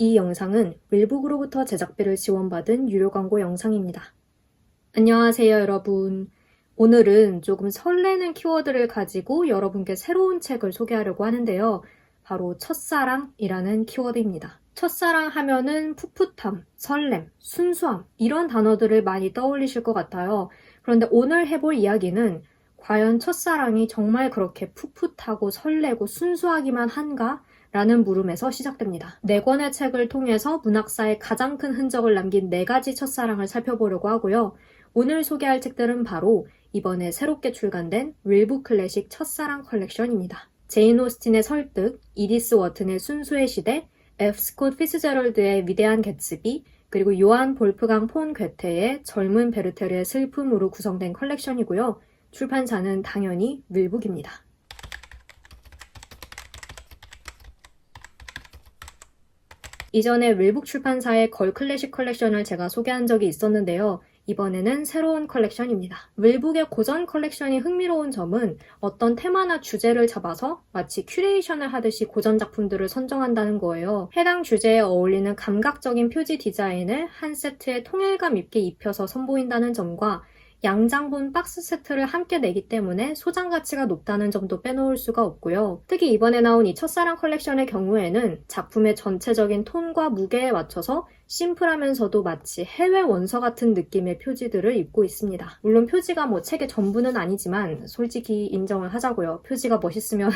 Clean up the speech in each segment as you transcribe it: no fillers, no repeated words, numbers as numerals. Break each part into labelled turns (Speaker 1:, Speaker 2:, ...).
Speaker 1: 이 영상은 윌북으로부터 제작비를 지원받은 유료 광고 영상입니다. 안녕하세요, 여러분. 오늘은 조금 설레는 키워드를 가지고 여러분께 새로운 책을 소개하려고 하는데요. 바로 첫사랑이라는 키워드입니다. 첫사랑 하면은 풋풋함, 설렘, 순수함 이런 단어들을 많이 떠올리실 것 같아요. 그런데 오늘 해볼 이야기는 과연 첫사랑이 정말 그렇게 풋풋하고 설레고 순수하기만 한가? 라는 물음에서 시작됩니다. 4권의 책을 통해서 문학사에 가장 큰 흔적을 남긴 4가지 첫사랑을 살펴보려고 하고요. 오늘 소개할 책들은 바로 이번에 새롭게 출간된 윌북 클래식 첫사랑 컬렉션입니다. 제인 오스틴의 설득, 이디스 워튼의 순수의 시대, F. 스콧 피츠제럴드의 위대한 개츠비, 그리고 요한 볼프강 폰 괴테의 젊은 베르테르의 슬픔으로 구성된 컬렉션이고요. 출판사는 당연히 윌북입니다. 이전에 윌북 출판사의 걸 클래식 컬렉션을 제가 소개한 적이 있었는데요. 이번에는 새로운 컬렉션입니다. 윌북의 고전 컬렉션이 흥미로운 점은 어떤 테마나 주제를 잡아서 마치 큐레이션을 하듯이 고전 작품들을 선정한다는 거예요. 해당 주제에 어울리는 감각적인 표지 디자인을 한 세트에 통일감 있게 입혀서 선보인다는 점과 양장본 박스 세트를 함께 내기 때문에 소장 가치가 높다는 점도 빼놓을 수가 없고요. 특히 이번에 나온 이 첫사랑 컬렉션의 경우에는 작품의 전체적인 톤과 무게에 맞춰서 심플하면서도 마치 해외 원서 같은 느낌의 표지들을 입고 있습니다. 물론 표지가 책의 전부는 아니지만 솔직히 인정을 하자고요. 표지가 멋있으면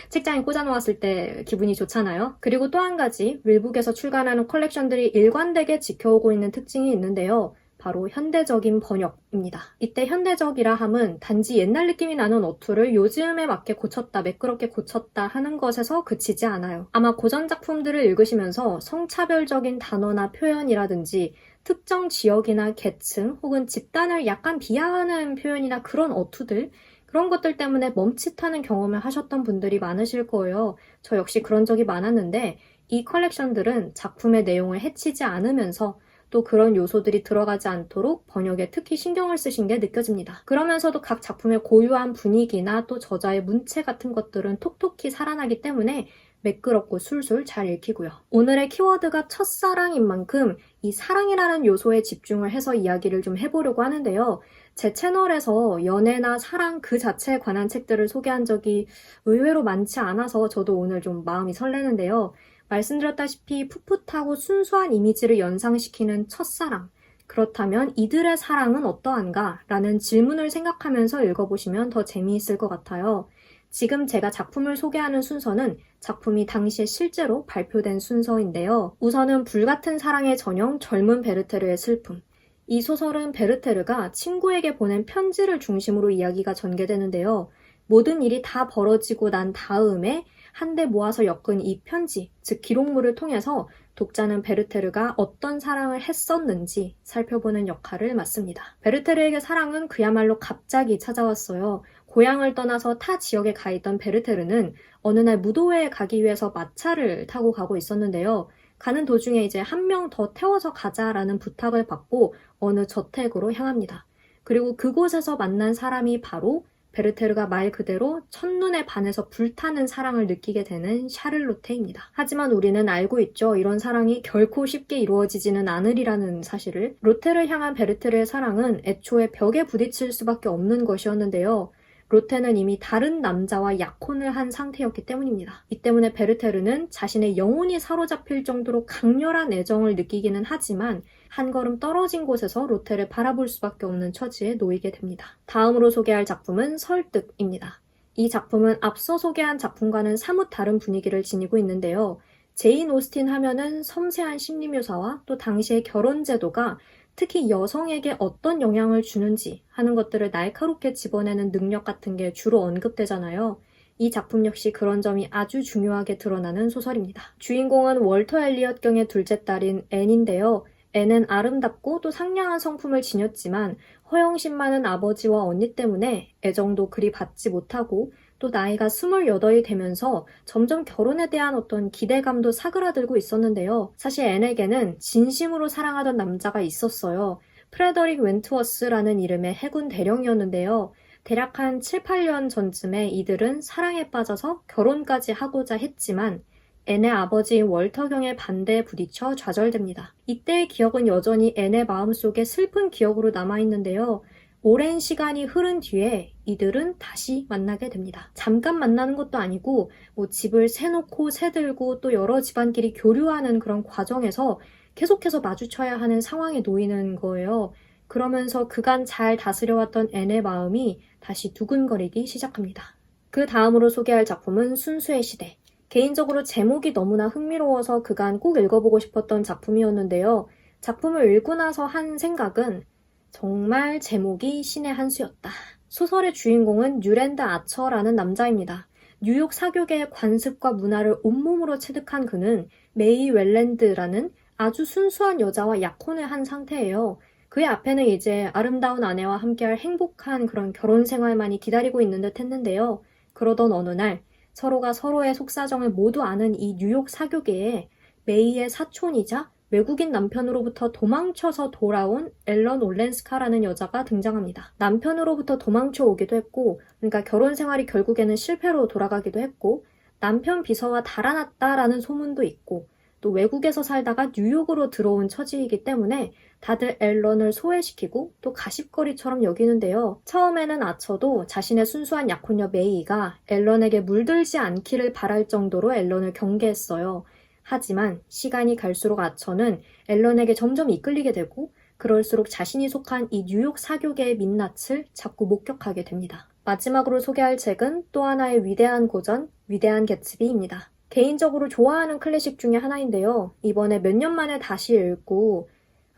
Speaker 1: 책장에 꽂아놓았을 때 기분이 좋잖아요. 그리고 또 한 가지, 윌북에서 출간하는 컬렉션들이 일관되게 지켜오고 있는 특징이 있는데요. 바로 현대적인 번역입니다. 이때 현대적이라 함은 단지 옛날 느낌이 나는 어투를 요즘에 맞게 고쳤다, 매끄럽게 고쳤다 하는 것에서 그치지 않아요. 아마 고전 작품들을 읽으시면서 성차별적인 단어나 표현이라든지 특정 지역이나 계층 혹은 집단을 약간 비하하는 표현이나 그런 어투들, 그런 것들 때문에 멈칫하는 경험을 하셨던 분들이 많으실 거예요. 저 역시 그런 적이 많았는데 이 컬렉션들은 작품의 내용을 해치지 않으면서 또 그런 요소들이 들어가지 않도록 번역에 특히 신경을 쓰신 게 느껴집니다. 그러면서도 각 작품의 고유한 분위기나 또 저자의 문체 같은 것들은 톡톡히 살아나기 때문에 매끄럽고 술술 잘 읽히고요. 오늘의 키워드가 첫사랑인 만큼 이 사랑이라는 요소에 집중을 해서 이야기를 좀 해보려고 하는데요. 제 채널에서 연애나 사랑 그 자체에 관한 책들을 소개한 적이 의외로 많지 않아서 저도 오늘 좀 마음이 설레는데요. 말씀드렸다시피 풋풋하고 순수한 이미지를 연상시키는 첫사랑. 그렇다면 이들의 사랑은 어떠한가? 라는 질문을 생각하면서 읽어보시면 더 재미있을 것 같아요. 지금 제가 작품을 소개하는 순서는 작품이 당시에 실제로 발표된 순서인데요. 우선은 불같은 사랑의 전형 젊은 베르테르의 슬픔. 이 소설은 베르테르가 친구에게 보낸 편지를 중심으로 이야기가 전개되는데요. 모든 일이 다 벌어지고 난 다음에 한데 모아서 엮은 이 편지, 즉 기록물을 통해서 독자는 베르테르가 어떤 사랑을 했었는지 살펴보는 역할을 맡습니다. 베르테르에게 사랑은 그야말로 갑자기 찾아왔어요. 고향을 떠나서 타 지역에 가 있던 베르테르는 어느 날 무도회에 가기 위해서 마차를 타고 가고 있었는데요. 가는 도중에 이제 한 명 더 태워서 가자라는 부탁을 받고 어느 저택으로 향합니다. 그리고 그곳에서 만난 사람이 바로 베르테르가 말 그대로 첫눈에 반해서 불타는 사랑을 느끼게 되는 샤를로테입니다. 하지만 우리는 알고 있죠. 이런 사랑이 결코 쉽게 이루어지지는 않으리라는 사실을. 로테를 향한 베르테르의 사랑은 애초에 벽에 부딪힐 수밖에 없는 것이었는데요. 로테는 이미 다른 남자와 약혼을 한 상태였기 때문입니다. 이 때문에 베르테르는 자신의 영혼이 사로잡힐 정도로 강렬한 애정을 느끼기는 하지만 한 걸음 떨어진 곳에서 로테를 바라볼 수밖에 없는 처지에 놓이게 됩니다. 다음으로 소개할 작품은 설득입니다. 이 작품은 앞서 소개한 작품과는 사뭇 다른 분위기를 지니고 있는데요. 제인 오스틴 하면은 섬세한 심리묘사와 또 당시의 결혼제도가 특히 여성에게 어떤 영향을 주는지 하는 것들을 날카롭게 집어내는 능력 같은 게 주로 언급되잖아요. 이 작품 역시 그런 점이 아주 중요하게 드러나는 소설입니다. 주인공은 월터 엘리엇경의 둘째 딸인 앤인데요. 앤은 아름답고 또 상냥한 성품을 지녔지만 허영심 많은 아버지와 언니 때문에 애정도 그리 받지 못하고 또 나이가 28이 되면서 점점 결혼에 대한 어떤 기대감도 사그라들고 있었는데요. 사실 앤에게는 진심으로 사랑하던 남자가 있었어요. 프레더릭 웬트워스라는 이름의 해군 대령이었는데요. 대략 한 7, 8년 전쯤에 이들은 사랑에 빠져서 결혼까지 하고자 했지만 앤의 아버지인 월터 경의 반대에 부딪혀 좌절됩니다. 이때의 기억은 여전히 앤의 마음속에 슬픈 기억으로 남아있는데요. 오랜 시간이 흐른 뒤에 이들은 다시 만나게 됩니다. 잠깐 만나는 것도 아니고 집을 새놓고 새들고 또 여러 집안끼리 교류하는 그런 과정에서 계속해서 마주쳐야 하는 상황에 놓이는 거예요. 그러면서 그간 잘 다스려왔던 앤의 마음이 다시 두근거리기 시작합니다. 그 다음으로 소개할 작품은 순수의 시대. 개인적으로 제목이 너무나 흥미로워서 그간 꼭 읽어보고 싶었던 작품이었는데요. 작품을 읽고 나서 한 생각은 정말 제목이 신의 한 수였다. 소설의 주인공은 뉴랜드 아처라는 남자입니다. 뉴욕 사교계의 관습과 문화를 온몸으로 체득한 그는 메이 웰랜드라는 아주 순수한 여자와 약혼을 한 상태예요. 그의 앞에는 이제 아름다운 아내와 함께할 행복한 그런 결혼 생활만이 기다리고 있는 듯 했는데요. 그러던 어느 날 서로가 서로의 속사정을 모두 아는 이 뉴욕 사교계에 메이의 사촌이자 외국인 남편으로부터 도망쳐서 돌아온 앨런 올렌스카라는 여자가 등장합니다. 남편으로부터 도망쳐 오기도 했고, 그러니까 결혼 생활이 결국에는 실패로 돌아가기도 했고, 남편 비서와 달아났다라는 소문도 있고, 또 외국에서 살다가 뉴욕으로 들어온 처지이기 때문에 다들 앨런을 소외시키고 또 가십거리처럼 여기는데요. 처음에는 아처도 자신의 순수한 약혼녀 메이가 앨런에게 물들지 않기를 바랄 정도로 앨런을 경계했어요. 하지만 시간이 갈수록 아처는 앨런에게 점점 이끌리게 되고 그럴수록 자신이 속한 이 뉴욕 사교계의 민낯을 자꾸 목격하게 됩니다. 마지막으로 소개할 책은 또 하나의 위대한 고전, 위대한 개츠비입니다. 개인적으로 좋아하는 클래식 중에 하나인데요. 이번에 몇 년 만에 다시 읽고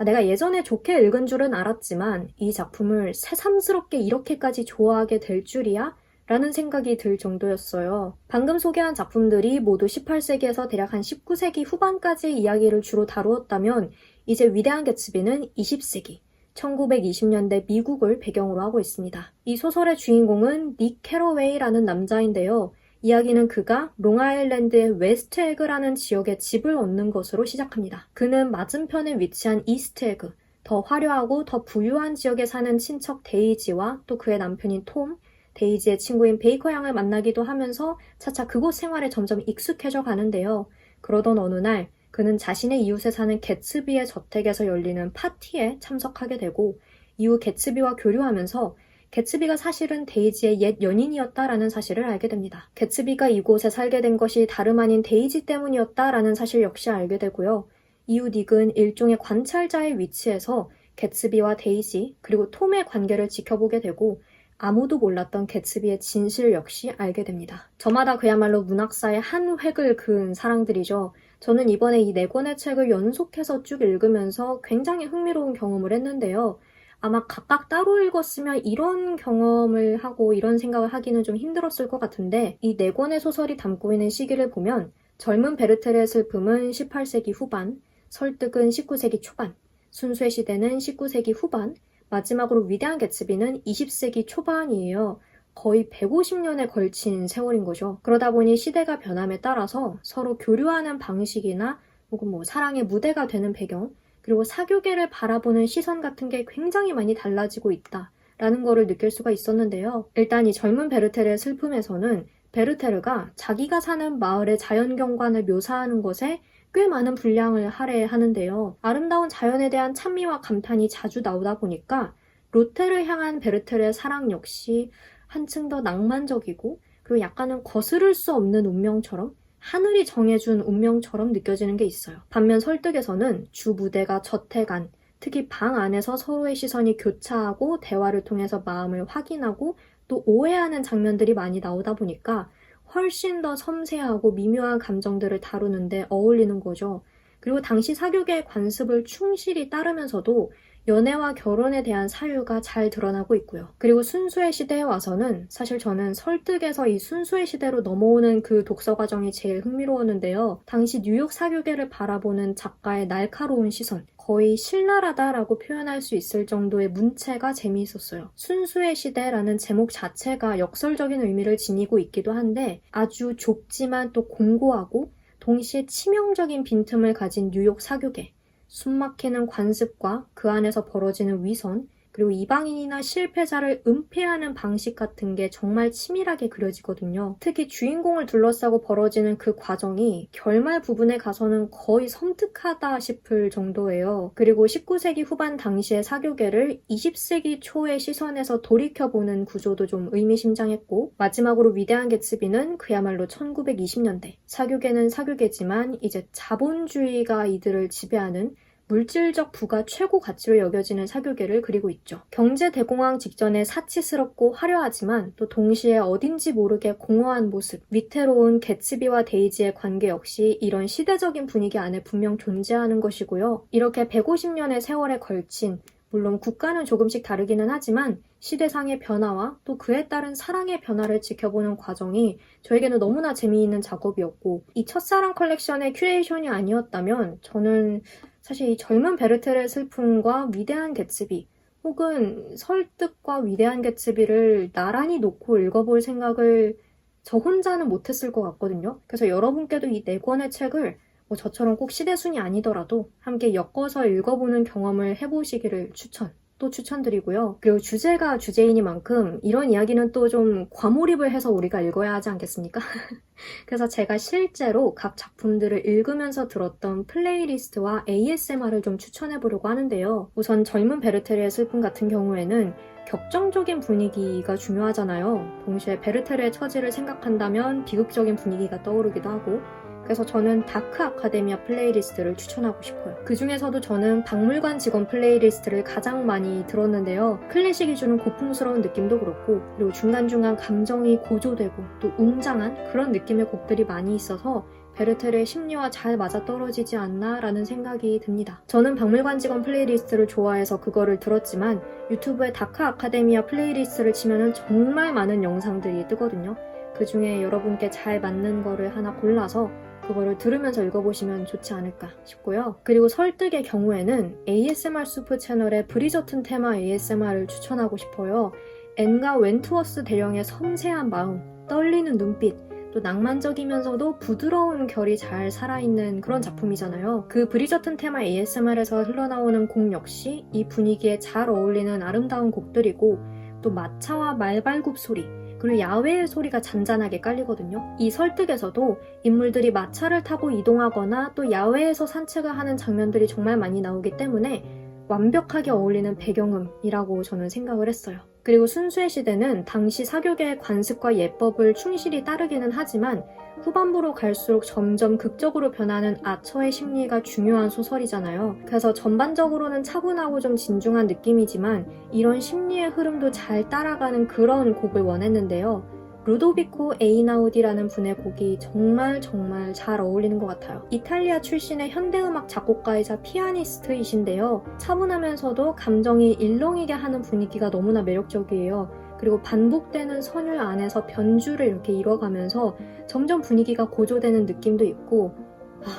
Speaker 1: 내가 예전에 좋게 읽은 줄은 알았지만 이 작품을 새삼스럽게 이렇게까지 좋아하게 될 줄이야? 라는 생각이 들 정도였어요. 방금 소개한 작품들이 모두 18세기에서 대략 한 19세기 후반까지의 이야기를 주로 다루었다면 이제 위대한 개츠비는 20세기, 1920년대 미국을 배경으로 하고 있습니다. 이 소설의 주인공은 닉 캐러웨이라는 남자인데요. 이야기는 그가 롱아일랜드의 웨스트에그라는 지역에 집을 얻는 것으로 시작합니다. 그는 맞은편에 위치한 이스트에그, 더 화려하고 더 부유한 지역에 사는 친척 데이지와 또 그의 남편인 톰, 데이지의 친구인 베이커 양을 만나기도 하면서 차차 그곳 생활에 점점 익숙해져 가는데요. 그러던 어느 날 그는 자신의 이웃에 사는 개츠비의 저택에서 열리는 파티에 참석하게 되고 이후 개츠비와 교류하면서 개츠비가 사실은 데이지의 옛 연인이었다라는 사실을 알게 됩니다. 개츠비가 이곳에 살게 된 것이 다름 아닌 데이지 때문이었다라는 사실 역시 알게 되고요. 이후 닉은 일종의 관찰자의 위치에서 개츠비와 데이지 그리고 톰의 관계를 지켜보게 되고 아무도 몰랐던 개츠비의 진실 역시 알게 됩니다. 저마다 그야말로 문학사의 한 획을 그은 사랑들이죠. 저는 이번에 이 4권의 책을 연속해서 쭉 읽으면서 굉장히 흥미로운 경험을 했는데요. 아마 각각 따로 읽었으면 이런 경험을 하고 이런 생각을 하기는 좀 힘들었을 것 같은데 이 4권의 소설이 담고 있는 시기를 보면 젊은 베르테르의 슬픔은 18세기 후반, 설득은 19세기 초반, 순수의 시대는 19세기 후반, 마지막으로 위대한 개츠비는 20세기 초반이에요. 거의 150년에 걸친 세월인 거죠. 그러다 보니 시대가 변함에 따라서 서로 교류하는 방식이나 혹은 사랑의 무대가 되는 배경, 그리고 사교계를 바라보는 시선 같은 게 굉장히 많이 달라지고 있다라는 거를 느낄 수가 있었는데요. 일단 이 젊은 베르테르의 슬픔에서는 베르테르가 자기가 사는 마을의 자연경관을 묘사하는 것에 꽤 많은 분량을 할애하는데요. 아름다운 자연에 대한 찬미와 감탄이 자주 나오다 보니까 로테를 향한 베르테르의 사랑 역시 한층 더 낭만적이고 그리고 약간은 거스를 수 없는 운명처럼 하늘이 정해준 운명처럼 느껴지는 게 있어요. 반면 설득에서는 주 무대가 저택 안, 특히 방 안에서 서로의 시선이 교차하고 대화를 통해서 마음을 확인하고 또 오해하는 장면들이 많이 나오다 보니까 훨씬 더 섬세하고 미묘한 감정들을 다루는데 어울리는 거죠. 그리고 당시 사교계의 관습을 충실히 따르면서도 연애와 결혼에 대한 사유가 잘 드러나고 있고요. 그리고 순수의 시대에 와서는 사실 저는 설득에서 이 순수의 시대로 넘어오는 그 독서 과정이 제일 흥미로웠는데요. 당시 뉴욕 사교계를 바라보는 작가의 날카로운 시선, 거의 신랄하다라고 표현할 수 있을 정도의 문체가 재미있었어요. 순수의 시대라는 제목 자체가 역설적인 의미를 지니고 있기도 한데 아주 좁지만 또 공고하고 동시에 치명적인 빈틈을 가진 뉴욕 사교계, 숨막히는 관습과 그 안에서 벌어지는 위선, 그리고 이방인이나 실패자를 은폐하는 방식 같은 게 정말 치밀하게 그려지거든요. 특히 주인공을 둘러싸고 벌어지는 그 과정이 결말 부분에 가서는 거의 섬뜩하다 싶을 정도예요. 그리고 19세기 후반 당시의 사교계를 20세기 초의 시선에서 돌이켜보는 구조도 좀 의미심장했고, 마지막으로 위대한 개츠비는 그야말로 1920년대. 사교계는 사교계지만 이제 자본주의가 이들을 지배하는 물질적 부가 최고 가치로 여겨지는 사교계를 그리고 있죠. 경제 대공황 직전에 사치스럽고 화려하지만 또 동시에 어딘지 모르게 공허한 모습, 위태로운 개츠비와 데이지의 관계 역시 이런 시대적인 분위기 안에 분명 존재하는 것이고요. 이렇게 150년의 세월에 걸친, 물론 국가는 조금씩 다르기는 하지만 시대상의 변화와 또 그에 따른 사랑의 변화를 지켜보는 과정이 저에게는 너무나 재미있는 작업이었고, 이 첫사랑 컬렉션의 큐레이션이 아니었다면 저는 사실 이 젊은 베르테르의 슬픔과 위대한 개츠비, 혹은 설득과 위대한 개츠비를 나란히 놓고 읽어볼 생각을 저 혼자는 못했을 것 같거든요. 그래서 여러분께도 이 네 권의 책을 저처럼 꼭 시대순이 아니더라도 함께 엮어서 읽어보는 경험을 해보시기를 또 추천드리고요. 그리고 주제가 주제이니만큼 이런 이야기는 또 좀 과몰입을 해서 우리가 읽어야 하지 않겠습니까? 그래서 제가 실제로 각 작품들을 읽으면서 들었던 플레이리스트와 ASMR을 좀 추천해보려고 하는데요. 우선 젊은 베르테르의 슬픔 같은 경우에는 격정적인 분위기가 중요하잖아요. 동시에 베르테르의 처지를 생각한다면 비극적인 분위기가 떠오르기도 하고, 그래서 저는 다크 아카데미아 플레이리스트를 추천하고 싶어요. 그 중에서도 저는 박물관 직원 플레이리스트를 가장 많이 들었는데요. 클래식이 주는 고풍스러운 느낌도 그렇고, 그리고 중간중간 감정이 고조되고 또 웅장한 그런 느낌의 곡들이 많이 있어서 베르테르의 심리와 잘 맞아떨어지지 않나 라는 생각이 듭니다. 저는 박물관 직원 플레이리스트를 좋아해서 그거를 들었지만 유튜브에 다크 아카데미아 플레이리스트를 치면은 정말 많은 영상들이 뜨거든요. 그 중에 여러분께 잘 맞는 거를 하나 골라서 그거를 들으면서 읽어보시면 좋지 않을까 싶고요. 그리고 설득의 경우에는 ASMR 수프 채널의 브리저튼 테마 ASMR을 추천하고 싶어요. 앤과 웬투어스 대령의 섬세한 마음, 떨리는 눈빛, 또 낭만적이면서도 부드러운 결이 잘 살아있는 그런 작품이잖아요. 그 브리저튼 테마 ASMR에서 흘러나오는 곡 역시 이 분위기에 잘 어울리는 아름다운 곡들이고, 또 마차와 말발굽 소리, 그리고 야외의 소리가 잔잔하게 깔리거든요. 이 설득에서도 인물들이 마차를 타고 이동하거나 또 야외에서 산책을 하는 장면들이 정말 많이 나오기 때문에 완벽하게 어울리는 배경음이라고 저는 생각을 했어요. 그리고 순수의 시대는 당시 사교계의 관습과 예법을 충실히 따르기는 하지만 후반부로 갈수록 점점 극적으로 변하는 아처의 심리가 중요한 소설이잖아요. 그래서 전반적으로는 차분하고 좀 진중한 느낌이지만 이런 심리의 흐름도 잘 따라가는 그런 곡을 원했는데요. 루도비코 에이나우디라는 분의 곡이 정말 잘 어울리는 것 같아요. 이탈리아 출신의 현대음악 작곡가이자 피아니스트이신데요. 차분하면서도 감정이 일렁이게 하는 분위기가 너무나 매력적이에요. 그리고 반복되는 선율 안에서 변주를 이렇게 이뤄가면서 점점 분위기가 고조되는 느낌도 있고,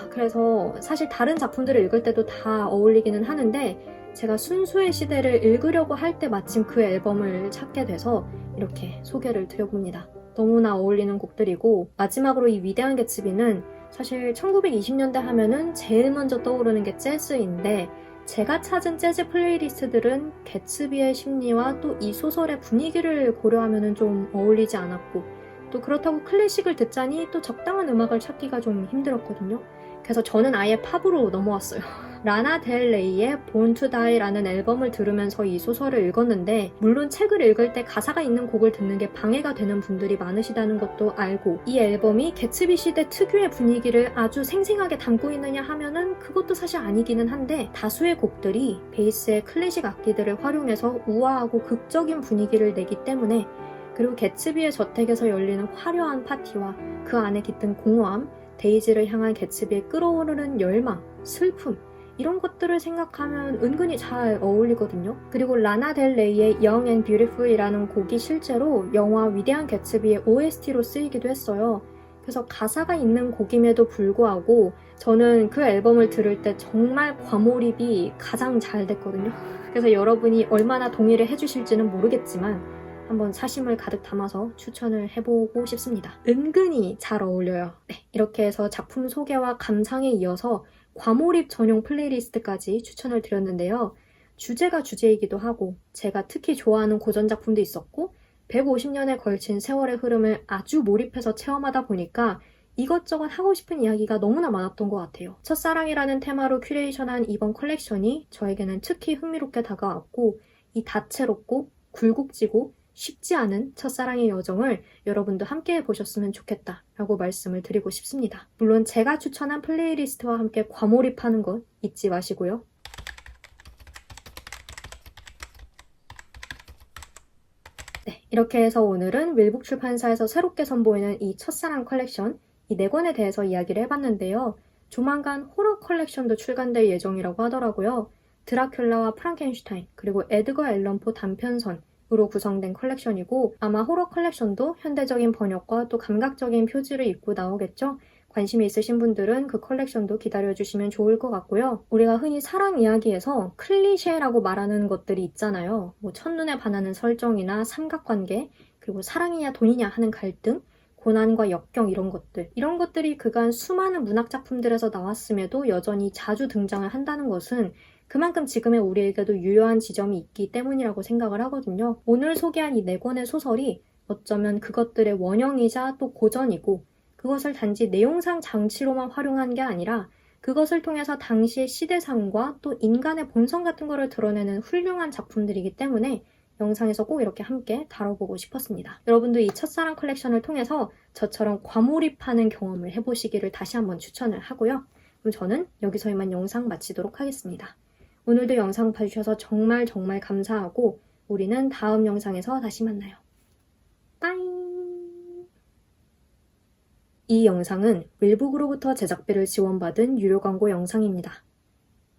Speaker 1: 그래서 사실 다른 작품들을 읽을 때도 다 어울리기는 하는데 제가 순수의 시대를 읽으려고 할 때 마침 그 앨범을 찾게 돼서 이렇게 소개를 드려봅니다. 너무나 어울리는 곡들이고, 마지막으로 이 위대한 개츠비는 사실 1920년대 하면은 제일 먼저 떠오르는 게 재즈인데, 제가 찾은 재즈 플레이리스트들은 개츠비의 심리와 또 이 소설의 분위기를 고려하면 좀 어울리지 않았고, 또 그렇다고 클래식을 듣자니 또 적당한 음악을 찾기가 좀 힘들었거든요. 그래서 저는 아예 팝으로 넘어왔어요. 라나 델 레이의 Born to Die라는 앨범을 들으면서 이 소설을 읽었는데, 물론 책을 읽을 때 가사가 있는 곡을 듣는 게 방해가 되는 분들이 많으시다는 것도 알고, 이 앨범이 개츠비 시대 특유의 분위기를 아주 생생하게 담고 있느냐 하면은 그것도 사실 아니기는 한데, 다수의 곡들이 베이스의 클래식 악기들을 활용해서 우아하고 극적인 분위기를 내기 때문에, 그리고 개츠비의 저택에서 열리는 화려한 파티와 그 안에 깃든 공허함, 데이지를 향한 개츠비의 끓어오르는 열망, 슬픔, 이런 것들을 생각하면 은근히 잘 어울리거든요. 그리고 라나 델 레이의 Young and Beautiful이라는 곡이 실제로 영화 위대한 개츠비의 OST로 쓰이기도 했어요. 그래서 가사가 있는 곡임에도 불구하고 저는 그 앨범을 들을 때 정말 과몰입이 가장 잘 됐거든요. 그래서 여러분이 얼마나 동의를 해주실지는 모르겠지만 한번 사심을 가득 담아서 추천을 해보고 싶습니다. 은근히 잘 어울려요. 네, 이렇게 해서 작품 소개와 감상에 이어서 과몰입 전용 플레이리스트까지 추천을 드렸는데요. 주제가 주제이기도 하고 제가 특히 좋아하는 고전 작품도 있었고 150년에 걸친 세월의 흐름을 아주 몰입해서 체험하다 보니까 이것저것 하고 싶은 이야기가 너무나 많았던 것 같아요. 첫사랑이라는 테마로 큐레이션한 이번 컬렉션이 저에게는 특히 흥미롭게 다가왔고 이 다채롭고 굴곡지고 쉽지 않은 첫사랑의 여정을 여러분도 함께 해보셨으면 좋겠다라고 말씀을 드리고 싶습니다. 물론 제가 추천한 플레이리스트와 함께 과몰입하는 것 잊지 마시고요. 네, 이렇게 해서 오늘은 윌북 출판사에서 새롭게 선보이는 이 첫사랑 컬렉션, 이 4권에 대해서 이야기를 해봤는데요. 조만간 호러 컬렉션도 출간될 예정이라고 하더라고요. 드라큘라와 프랑켄슈타인, 그리고 에드거 앨런 포 단편선으로 구성된 컬렉션이고 아마 호러 컬렉션도 현대적인 번역과 또 감각적인 표지를 입고 나오겠죠? 관심이 있으신 분들은 그 컬렉션도 기다려주시면 좋을 것 같고요. 우리가 흔히 사랑 이야기에서 클리셰라고 말하는 것들이 있잖아요. 뭐 첫눈에 반하는 설정이나 삼각관계, 그리고 사랑이냐 돈이냐 하는 갈등, 고난과 역경 이런 것들. 이런 것들이 그간 수많은 문학 작품들에서 나왔음에도 여전히 자주 등장을 한다는 것은 그만큼 지금의 우리에게도 유효한 지점이 있기 때문이라고 생각을 하거든요. 오늘 소개한 이 4권의 소설이 어쩌면 그것들의 원형이자 또 고전이고 그것을 단지 내용상 장치로만 활용한 게 아니라 그것을 통해서 당시의 시대상과 또 인간의 본성 같은 거를 드러내는 훌륭한 작품들이기 때문에 영상에서 꼭 이렇게 함께 다뤄보고 싶었습니다. 여러분도 이 첫사랑 컬렉션을 통해서 저처럼 과몰입하는 경험을 해보시기를 다시 한번 추천을 하고요. 그럼 저는 여기서 이만 영상 마치도록 하겠습니다. 오늘도 영상 봐주셔서 정말 감사하고 우리는 다음 영상에서 다시 만나요. 빠이! 이 영상은 윌북으로부터 제작비를 지원받은 유료 광고 영상입니다.